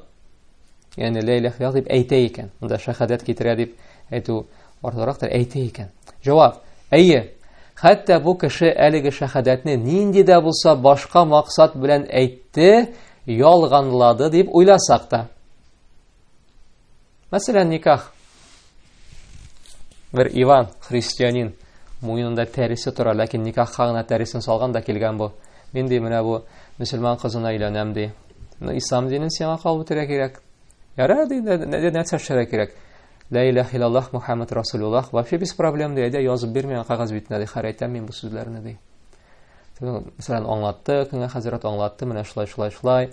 Ягъни ла илаһа илляллаһ дип әйтә икән, монда шаһадат китерә дип әйтү артыграктыр, әйтә икән. Җавап: әйе. Хәтта бу кеше әлеге шаһадатны нинди дә булса башка максат белән әйтте, ялганлады дип уйласак та. Мәсәлән, никах. Бер Иван, христианин, муенында тәрисе тора, ләкин никахка гына тәрисен салган да килгән бу. Мин ди, менә бу мөселман кызына өйләнәм ди. Ислам динен сиңа кабул итәргә кирәк. Ярар ди, нәрсә эшләргә кирәк? Ла илаһа илляллаһ Мухаммад Расулуллаһ, вообще без проблем ди, әйдә язып бир миңа кагаз битенә ди, хәрәйтәм мин бу сүзләрне ди. Мәсәлән, аңлатты, кемгә хәзрәт аңлатты, менә шулай.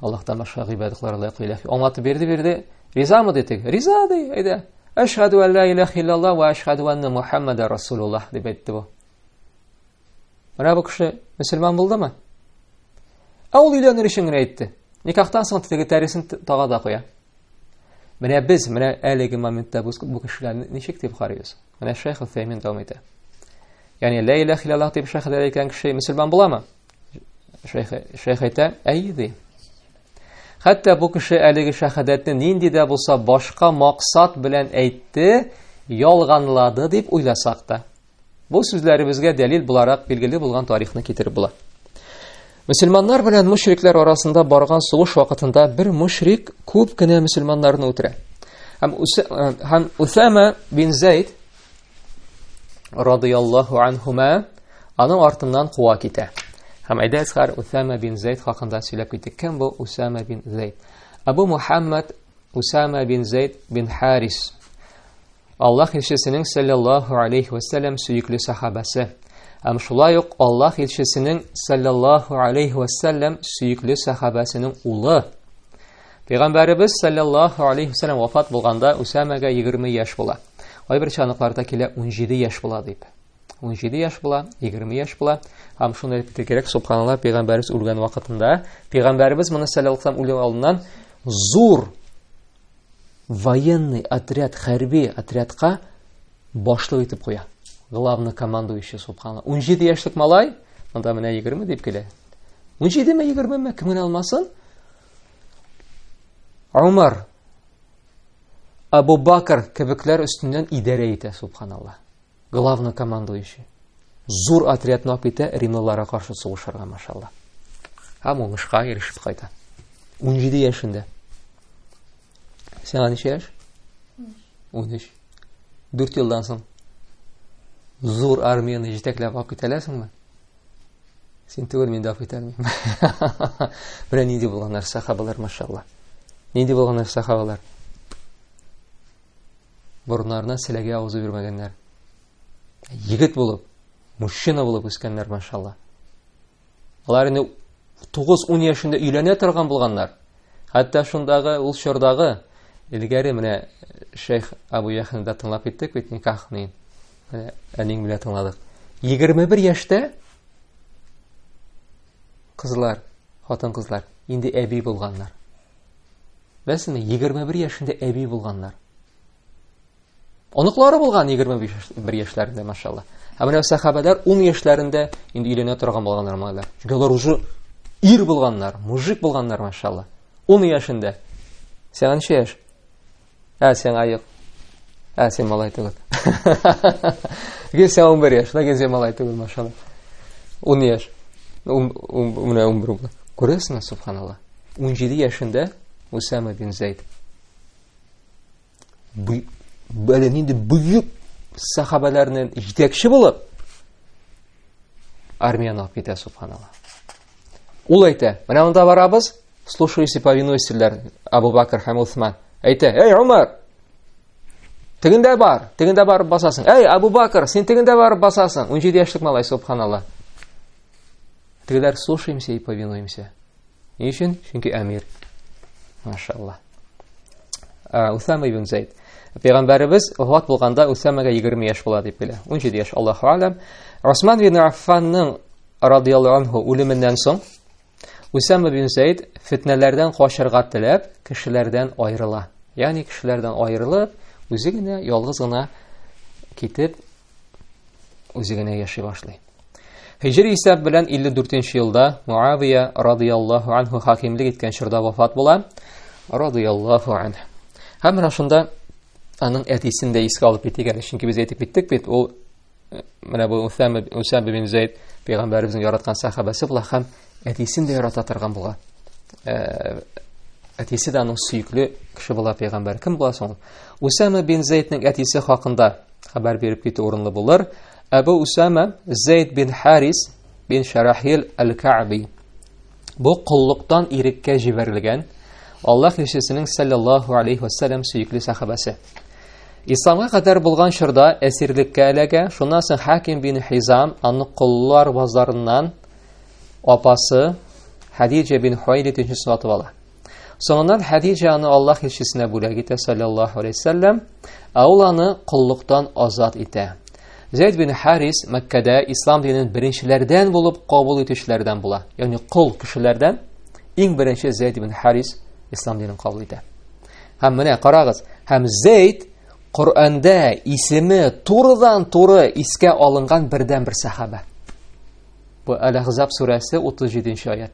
Аллаһтан башка гыйбадәтләр лайыклы илаһи. Аңлатып бирде. Ризамы дитек? Риза ди, әйдә. Әшһаду ан ла илаһа илляллаһ ва әшһаду анна Мухаммадар Расулуллаһ дип әйтте бу. Менә бу кеше мөселман булдымы? Ул өйләнер өчен генә әйтте. Никахтан соң теге тәрисен тага да куя. Менә без, менә әлеге моментта бу кешеләрне ничек дип карыйбыз? Менә Шейх Уфәймин дәвам итә. Ягъни ла илаһа илляллаһ дип шаһадат әйткән кеше мөселман буламы? Шейх әйтә, әйе ди. Хәтта бу кеше әлеге шаһадатны нинди дә булса башка максат белән әйтте, ялганлады дип уйласак та. Бу сүзләребезгә дәлил буларак билгеле булган тарихны китереп була. Мөселманнар белән мушриклар арасында барган сугыш вакытында бер мушрик күп кенә мөселманнарны үтерә. Һәм Усама бин Зайд радиллаһу анһума аның артыннан куа китә. Һәм әйдә сәр Усама бин Зайд хакында сөйләп киттек. Кем бу Усама бин Зайд? Абу Мухаммад Усама бин Зайд бин Харис. Аллаһ илчесенең саллаллаһу алейхи ва саллям сөйкле сахабасы. Һәм шулай ук Аллаһ илчесенең саллаллаһу алейхи ва саллям сөйкле сахабасының улы. Пәйгамбәрбез саллаллаһу алейхи ва саллям вафат булганда Усамага 20 яшь була. Айбер чаныкларда килә 17 яшь була дип. 17 яшь була, 20 яшь була. Һәм шуны әйтеп кирәк, субханаллах, пәйгамбәрбез үлгән вакытында, пәйгамбәрбез моны саллаллаһу алейхи ва саллям үлгән алдыннан зур военный отряд, хәрби отрядка башлык итеп куя. Главный командующий, субханаллах. 17 яшьлек малай, монда менә 20 дип килә. 17 ме, 20 ме, кем генә алмасын? Умар, Абу Бакр кебекләр өстеннән идарә итә, субханаллах. Главный командующий. Зур отрядны алып китә римлыларга каршы сугышырга, машаллах. Һәм уңышка ирешеп кайта. 17 яшендә. Сиңа ничә яшь? 13. 4 елдан соң зур армияны җитәкләп алып китәләсеңме? Син түгел, мин дә алып китәлмим. Менә нинди булганнар сахабалар, машалла. Нинди булганнар сахабалар? Борыннарына селәгә авызы бирмәгәннәр. Егет булып, мужчина булып үскәннәр, машалла. Алар инде 9-10 яшендә өйләнә торган булганнар. Хәтта шундагы ул чордагы илгәре менә Шейх Абу Яхинда тыңлап киттек бит никахны. Менә әнин белән тыңладык. 21 яшьтә кызлар, хатын-кызлар инде әби булганнар. Бәсеме 21 яшендә әби булганнар. Оныклары булган 21 яшьләрендә, машалла. Ә менә сахабалар 10 яшьләрендә инде өйләнә торган булганнар малайлар. Чөнки алар уже ир булганнар, мужик булганнар, машалла. 10 яшендә. Сиңа ничә яшь? Сен айык. Сен малай түгел. Сен 11 яшь, ләкин сен малай түгел, машалла. 10 яшь. Менә 11 булды. Күрәсеңме, субханалла. 17 яшендә Усама бин Зейд. Бәле нинди бөек сахабаларның җитәкче булып армияны алып китә, субханалла. Ул әйтә, менә монда барабыз, слушайся, повинуйсызлар, Абу Бакр һәм Усман. Әйтә, эй, Умар, тегендә барып басасың. Эй, Абу Бакр, син тегендә барып басасың. 17 яшьлек малай, субханалла. Тегеләр слушаемся и повинуемся. Ни өчен? Чөнки әмир. Машалла. Усама ибн Зейд. Пәйгамбәрбез вафат булганда Усамага 20 яшь була дип белә. 17 яшь, Аллаһу алам. Усман бин Аффанның радиллаһу анһу үлеменнән соң Усама бин Зейд фитнәләрдән качарга теләп, кешеләрдән аерыла. Ягъни кешеләрдән аерылып, үзе генә ялгыз гына китеп, үзе генә яши башлый. Һиҗри исәп белән 54-нче елда Муавия радиллаһу анһу хакимлек иткән чорда вафат була. Радиллаһу анһу. Һәм менә шунда аның әтисен дә искә алып китик әле, чөнки без әйтеп киттек бит, ул менә бу Усама бин Зейд пәйгамбәребезнең яраткан сахабасы була һәм әтисен дә ярата торган була. Әтисе дә аның сөйкле кеше була, пәйгамбәр. Кем була соң? Усама бин Зейдның әтисе хакында хәбәр биреп китү урынлы булыр. Абу Усама Зейд бин Харис бин Шарахил аль-Кa'би. Бу куллыктан иреккә җибәрелгән Аллаһ елчесенең саллаллаһу алейхи ва саллям сөйкле сахабасы. Исламга кадәр булган чорда әсирлеккә эләгә, шуннан соң Хаким бин Хизам аны куллар базарыннан апасы Хадиджа бин Хуайлид өчен сатып ала. Соңыннан Хадиджа аны Аллаһ елчесенә бүләк итә, саллаллаһу алейхи ва саллям, ул аны куллыктан азат итә. Зейд бин Харис Мәккәдә ислам динен беренчеләрдән булып кабул итүчеләрдән була. Ягъни кул кешеләрдән иң беренче Зейд бин Харис ислам динен кабул итә. Һәм менә карагыз, һәм Зейд Коръәндә исеме турыдан-туры искә алынган бердән-бер сахаба. Бу Әл-Ахзаб сүрәсе 37-нче аят.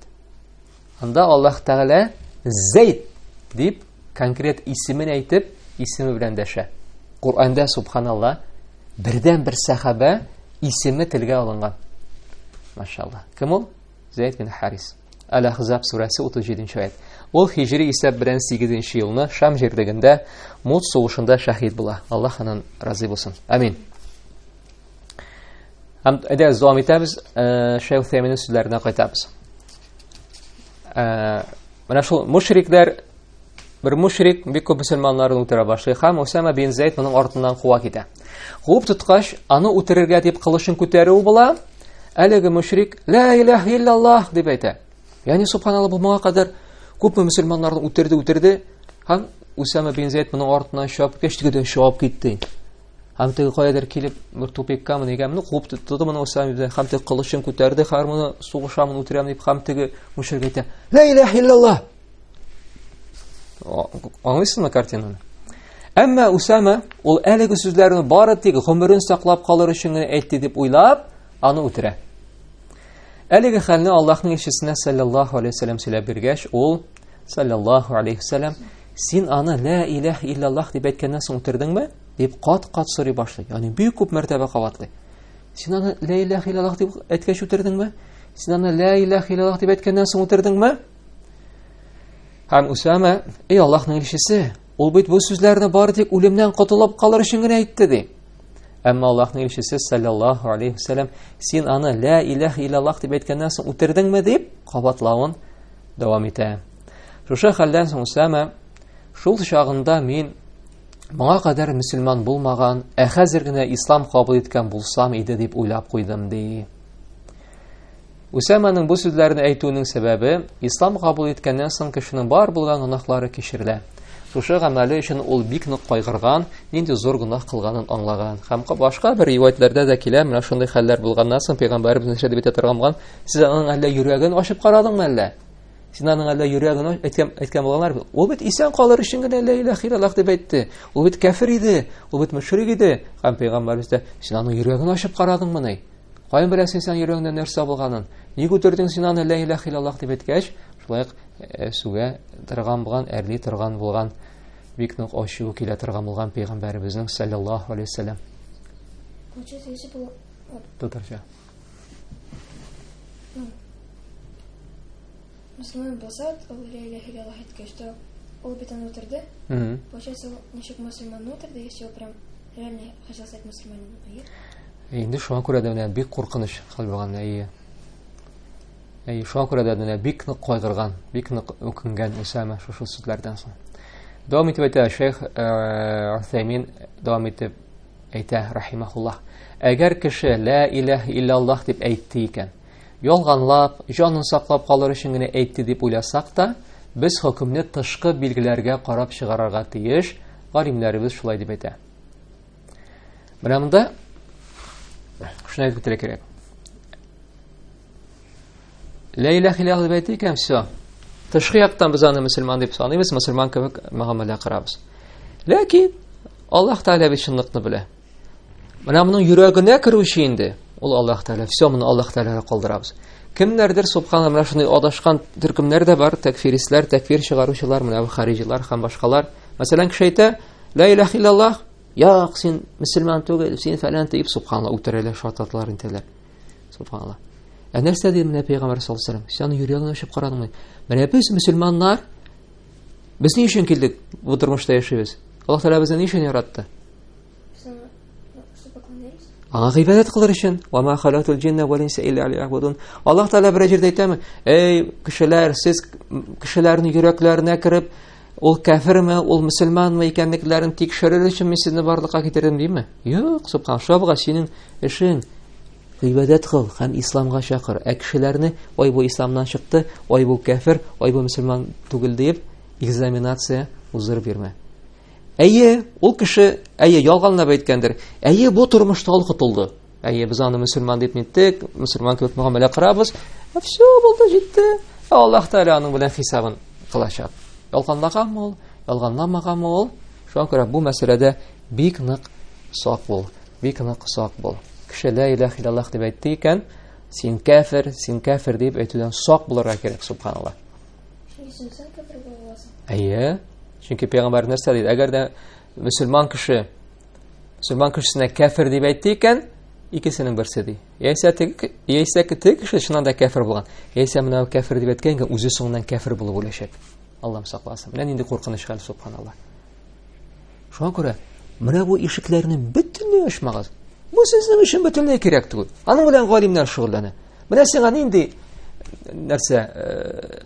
Анда Аллаһ Тәгалә Зейд дип конкрет исемен әйтеп, исеме белән дәшә. Коръәндә, субханалла, бердән-бер сахаба исеме телгә алынган. Машалла. Кем ул? Зейд бин Харис. Әл-Ахзаб сүрәсе 37-нче аят. Ул һиҗри исәп белән 8-нче елны Шам җирлегендә Мут сугышында шәһид була. Аллаһ аннан разый булсын. Амин. Һәм әдә дәвам итәбез, Шәйх Утәйминнең сүзләренә кайтабыз. Менә шул мушриклар, бер мушрик бик күп мөселманнарны үтерә башлый һәм Усама бин Зейд моның артыннан куа китә. Куып тоткач, аны үтерергә дип кылышын күтәрү була. Әлеге мушрик ла илаһа иллаллаһ дип әйтә. Ягъни субханалла, бу моңа кадәр күп мөселманнарны үтерде һәм Усама бин Зейд моның артыннан чабып кештегедән чабып китте. Һәм теге каядыр килеп бер тупикка моны ягәмне куып тотты моны Усама бин Зейд һәм теге кылышын күтәрде, һәр моны сугышамын үтерәм дип һәм теге мушрик әйтә ла илаһа иллаллаһ. Аңлыйсызмы картинаны? Әмма Усама ул әлеге сүзләрне бары тик гомерен саклап калыр өчен генә әйтте дип уйлап, аны үтерә. Әлеге хәлне Аллаһның илчесенә саллаллаһу алейхи ва саллям сөйләп биргәч, ул саллаллаһу алейхи ва саллям, син аны ла илаһа иллаллаһ дип әйткәннән соң үтердеңме? Дип кат-кат сорый башлый. Ягъни бик күп мәртәбә кабатлый. Син аны ла илаһа иллаллаһ дип әйткәч үтердеңме? Син аны ла илаха илляллах дип әйткәннән соң үтердеңме? Һәм Усама, эй Аллаһның илчесе, ул бит бу сүзләрне бары тик үлемнән котылып калыр өчен генә әйтте ди. Әмма Аллаһның илчесе саллаллаһу алейхи ва саллям, син аны ла илаха илляллах дип әйткәннән соң үтердеңме дип кабатлавын дәвам итә. Шушы хәлдән соң Усама, шул чагында мин моңа кадәр мөселман булмаган, хәзер генә ислам кабул иткән булсам иде дип уйлап куйдым ди. Усаманың бу сүзләрне әйтүенең сәбәбе, ислам кабул иткәннән соң кешенең бар булган гынаһлары кичерелә. Шушы гамәле өчен ул бик нык кайгырган, нинди зур гынаһ кылганын аңлаган. Һәм башка бер риваятләрдә дә килә, менә шундый хәлләр булганнан соң пәйгамбәрбез нишә дип әйтә торган, сез аның әллә йөрәген ачып карадыңмы әллә? Син аның әллә йөрәген әйткән булганнар, ул бит исән калыр өчен генә ла илаха илляллах дип әйтте. Ул бит кафир иде, ул бит мөшрик иде. Һәм пәйгамбәрбез дә, син аның йөрәген ачып карадыңмы ни? Каян беләсең син йөрәгендә нәрсә булганын? Ник үтердең син аны ла илаха илляллах дип әйткәч, шулай сүгә торган булган, әрли торган булган, бик нык ачу килә торган булган пәйгамбәрбезнең саллаллаһу алейхи ва саллям. Получается, если было... Татарча. Мусульман болса, ул ла илаха илляллах әйткәч, то ул бит аны үтерде. Получается, ничек мусульман үтерде, если ул прям реально хотел стать мусульманином, Инде шуңа күрә дә менә бик куркыныч хәл булган, шуңа күрә дә менә бик нык кайгырган, бик нык үкенгән Усама шушы сүзләрдән соң. Дәвам итеп әйтә Шейх Усаймин, дәвам итеп әйтә рахимахуллаһ. Әгәр кеше ла илаха илляллах дип әйтте икән, ялганлап, җанын саклап калыр өчен генә әйтте дип уйласак та, без хөкемне тышкы билгеләргә карап чыгарырга тиеш, галимнәребез шулай дип әйтә. Менә монда шуны әйтеп үтәргә кирәк. Ла илаха илляллах дип әйтте икән, все. Тышкы яктан без аны мөселман дип саныйбыз, мөселман кебек мөгамәлә кырабыз. Ләкин Аллаһ Тәгалә бит шунлыкны белә. Менә моның йөрәгенә керүче инде, ул Аллаһ Тәгалә, все моны Аллаһ Тәгаләгә калдырабыз. Кемнәрдер субхана менә шундый адашкан төркемнәр дә бар, тәкфиристләр, тәкфир чыгаручылар, менә бу харижилар һәм башкалар. Мәсәлән, кеше әйтә, ла илаха илляллах, як син мөселман түгел, син фәлән дип субхана үтерәләр, шататлар интеләр. Субханаллах. Нәрсә ди менә пәйгамбер саллаллаһу алейһи ва саллям? Син йөрәгенә ачып карадыңмы? Менә без мөселманнар, без ни өчен килдек бу тормышта яшибез? Аллаһ Тәгалә безне ни өчен яратты? Аңа гыйбадәт кылыр өчен. Ва ма халатул джинна вал инса илля ли'будун. Аллаһ Тәгалә бер җирдә әйтәме? Эй кешеләр, сез кешеләрнең йөрәкләренә кирип, ул кафирме, ул мөселманмы икәнлекләрен тикшерер өчен мин сезне барлыкка китердем димме? Юк, субхан, шабга синең эшең гыйбадәт кыл һәм исламга чакыр. Кешеләрне, ой бу исламнан чыкты, ой бу кафир, ой бу мөселман түгел дип экзаменация узыр бирмә. Әйе, ул кеше, ялганлап әйткәндер. Әйе, бу тормышта ул котылды. Әйе, без аны мөселман дип ниттек, мөселман кебек мөгамәлә кырабыз. Все булды, җитте. Аллаһ Тәгалә аның белән хисабын кылачак. Ялганлаганмы ул, ялганламаганмы ул? Шуңа күрә бу мәсьәләдә бик нык сак бул, бик нык сак бул. Кеше ла илаха илляллах дип әйтте икән, син кафир дип әйтүдән сак булырга кирәк, субханаллах. Әйе, чөнки пәйгамбәр нәрсә диде? Әгәр дә мөселман кешесенә кафир дип әйтте икән, икесенең берсе ди. Яисә теге кеше шуннан да кафир булган. Яисә менә кафир дип әйткәнгә үзе соңыннан кафир булып үләчәк. Аллаһ сакласын. Менә инде куркыныч хәл, субханаллах. Шуңа күрә менә бу ишекләрне бөтенләй ачмагыз. Бу сезнең өчен бөтенләй кирәк түгел. Аның белән галимнәр шөгыльләнә. Менә сиңа нинди нәрсә,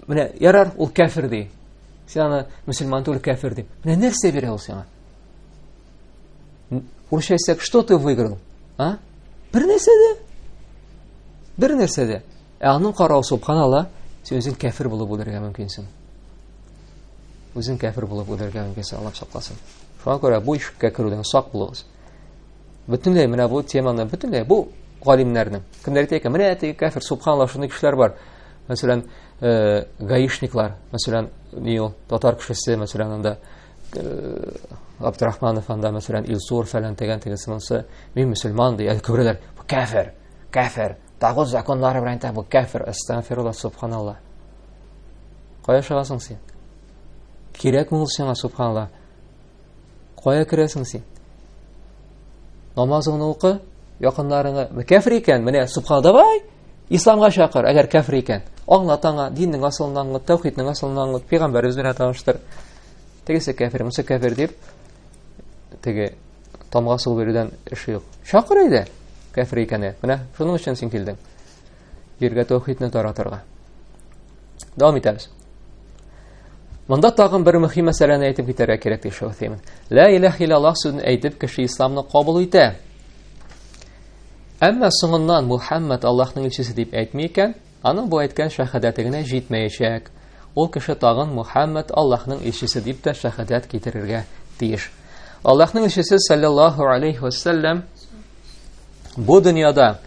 менә ярар, ул кафир ди. Син аны мөселман түгел, кафир ди. Менә нәрсә бирә ул сиңа? Урысча, что ты выиграл? А? Бер нәрсә дә. Аның карау, субханаллах, син үзең кафир булып үләргә мөмкинсең. Үзең кафир булып үләргә мөмкинсең, Аллаһ сакласын. Шуңа күрә бу ишкә керүдән сак булыгыз. Бөтенләй менә бу теманы, бөтенләй бу галимнәрнең. Кемнәр әйтә икән? Менә теге кафир, субханаллах, шундый кешеләр бар. Мәсәлән, гаишниклар, мәсәлән, татар кешесе, мәсәлән, анда Абдурахманов анда, мәсәлән, Илсур фәлән дигән тегесенсә, мин мөселман ди, күрәләр. Бу кафир. Тагыз законнары белән әйтә, бу кафир. Астагфируллах, субханаллах. Кая чыгасың син? Кирәкме ул сиңа, субханаллах? Кая керәсең син? Намазыңны укы, якыннарыңа кафир икән, менә субхан, давай, Исламга чакыр, әгәр кафир икән. Аңлат аңа диннең асылын аңлат, тәүхиднең асылын аңлат, пәйгамбәребез белән таныштыр. Тегесе кафир, мосы кафир дип, теге тамга су бирүдән эше юк. Чакыр иде кафир икәнне. Менә шуның өчен син килдең. Ергә тәүхидне таратырга. Дәвам итәбез. Монда тагын бер мөһим мәсьәләне әйтеп китәргә кирәк ди Шәүсәймин. Ла илаһа иллаллаһ сүзен әйтеп кеше исламны кабул итә. Әмма соңыннан Мухаммад Аллаһның илчесе дип әйтми икән, аның бу әйткән шәһадәте генә җитмәячәк. Ул кеше тагын Мухаммад Аллаһның илчесе дип тә шәһадәт китерергә тиеш. Аллаһның илчесе саллаллаһу алейхи ва саллям бу дөньяда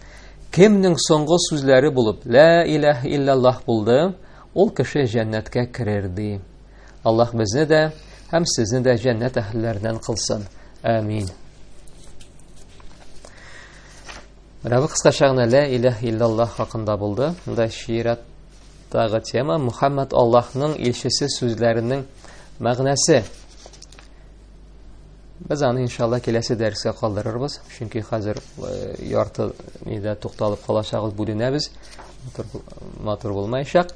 кемнең соңгы сүзләре булып ла илаһа иллаллаһ булды, ул кеше җәннәткә керер ди. Аллаһ безне дә һәм сезне дә җәннәт әһелләреннән кылсын. Амин. Рәве кыскача гына ла илаһа иллаллаһ хакында булды. Монда шираттагы тема Мухаммад Аллаһның илчесе сүзләренең мәгънәсе. Без аны иншалла киләсе дәрескә калдырырбыз. Чөнки хәзер ярты нидә тукталып калачагыз бүленәбез. Матур булмаячак.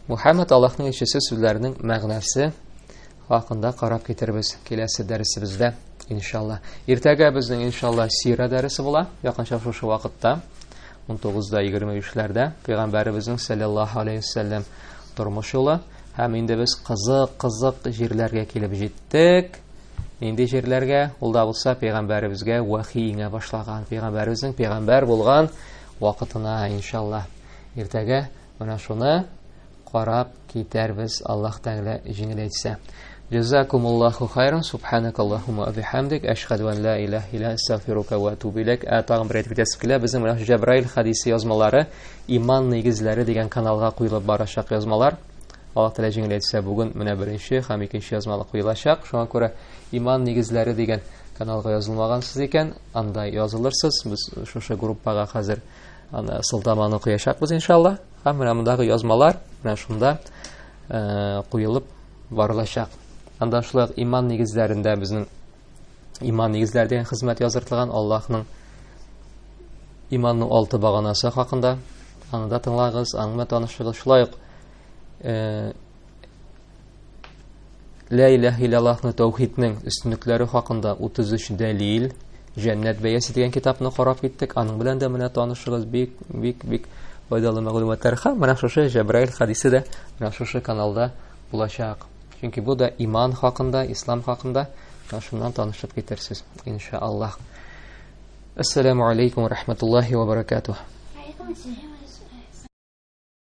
Мухаммад Аллаһның илчесе сүзләренең мәгънәсе хакында карап китербез киләсе дәресебездә иншалла. Иртәгә безнең иншалла сира дәресе була. Якынча шушы вакытта 19:23-ләрдә Пәйгамбәребезнең саллаллаһу алейхи ва саллям тормыш юлы һәм инде без кызык җирләргә килеп җиттек. Инде җирләргә ул да булса Пәйгамбәребезгә вахи иңә башлаган. Пәйгамбәребезнең пәйгамбәр булган вакытына иншалла. Иртәгә менә шуны карап китәрбез Аллаһ Тәгалә җиңел әйтсә. Джазакумуллаху хайран, субханакаллахумма ва бихамдик, ашһаду ан ла илаха илля астагфирука ва атубу илейк. Тагын бер әйтеп китәсем, безнең менә Җәбраил хадисе язмалары, иман нигезләре дигән каналга куелып барачак язмалар. Аллаһ Тәгалә җиңел әйтсә, бүген менә беренче һәм икенче язмалы куелачак. Шуңа күрә иман нигезләре дигән каналга язылмагансыз икән, анда язылырсыз. Без шушы группага хәзер аны сылтаманы куячакбыз иншалла. Һәм менә мондагы язмалар менә шунда куелып барылачак. Анда шулай иман нигезләрендә безнең иман нигезләре дигән хезмәт языртылган Аллаһның иманның 6 баганасы хакында. Аны да тыңлагыз, аңа танышыгыз. Шулай ук ла илаһа иллаллаһның тәүхиднең өстенлекләре хакында 33 дәлил, Җәннәт бәясе дигән китапны карап киттек. Аның белән дә менә танышыгыз, бик файдалы мәгълүматлар һәм менә шушы Җәбраил хадисе дә менә шушы каналда булачак. Чөнки бу да иман хакында, ислам хакында, шуннан танышып китерсез иншааллаһ. Ассаламу алейкум ва рахматуллахи ва баракатуһ.